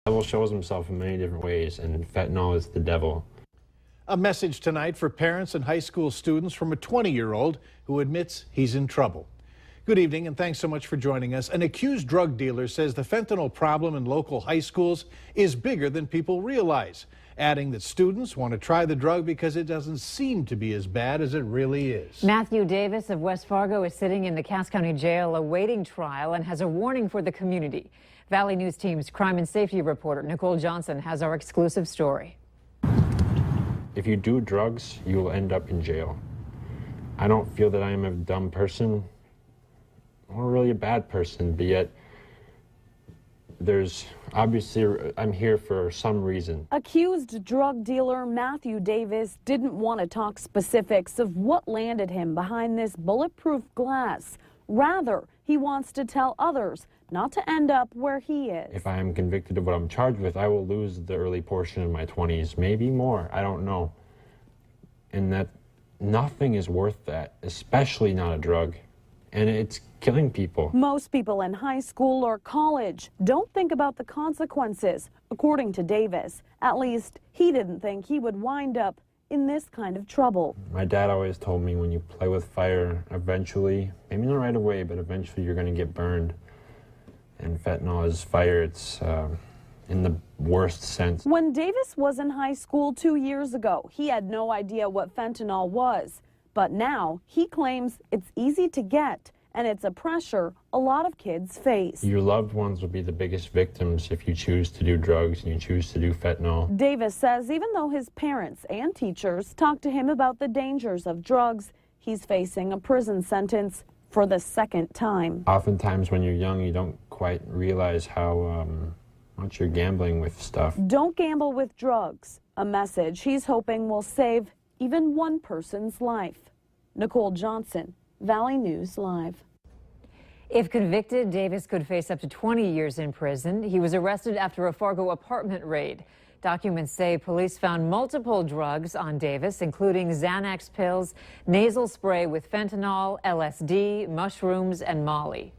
The devil shows himself in many different ways, and fentanyl is the devil. A message tonight for parents and high school students from a 20-year-old who admits he's in trouble. Good evening, and thanks so much for joining us. An accused drug dealer says the fentanyl problem in local high schools is bigger than people realize, adding that students want to try the drug because it doesn't seem to be as bad as it really is. Matthew Davis of West Fargo is sitting in the Cass County Jail awaiting trial and has a warning for the community. Valley News Team's crime and safety reporter Nicole Johnson has our exclusive story. If you do drugs, you will end up in jail. I don't feel that I am a dumb person or really a bad person, but yet I'm here for some reason. Accused drug dealer Matthew Davis didn't want to talk specifics of what landed him behind this bulletproof glass. Rather, he wants to tell others not to end up where he is. If I am convicted of what I'm charged with, I will lose the early portion of my 20s, maybe more, I don't know. And that nothing is worth that, especially not a drug. And it's killing people. Most people in high school or college don't think about the consequences. According to Davis, at least he didn't think he would wind up in this kind of trouble. My dad always told me when you play with fire, eventually, maybe not right away, but eventually you're going to get burned. And fentanyl is fire. It's in the worst sense. When Davis was in high school 2 years ago, he had no idea what fentanyl was. But now he claims it's easy to get, and it's a pressure a lot of kids face. Your loved ones will be the biggest victims if you choose to do drugs and you choose to do fentanyl. Davis says even though his parents and teachers talked to him about the dangers of drugs, he's facing a prison sentence for the second time. Oftentimes when you're young, you don't quite realize how much you're gambling with stuff. Don't gamble with drugs, a message he's hoping will save even one person's life. Nicole Johnson, Valley News Live. If convicted, Davis could face up to 20 years in prison. He was arrested after a Fargo apartment raid. Documents say police found multiple drugs on Davis, including Xanax pills, nasal spray with fentanyl, LSD, mushrooms, and Molly.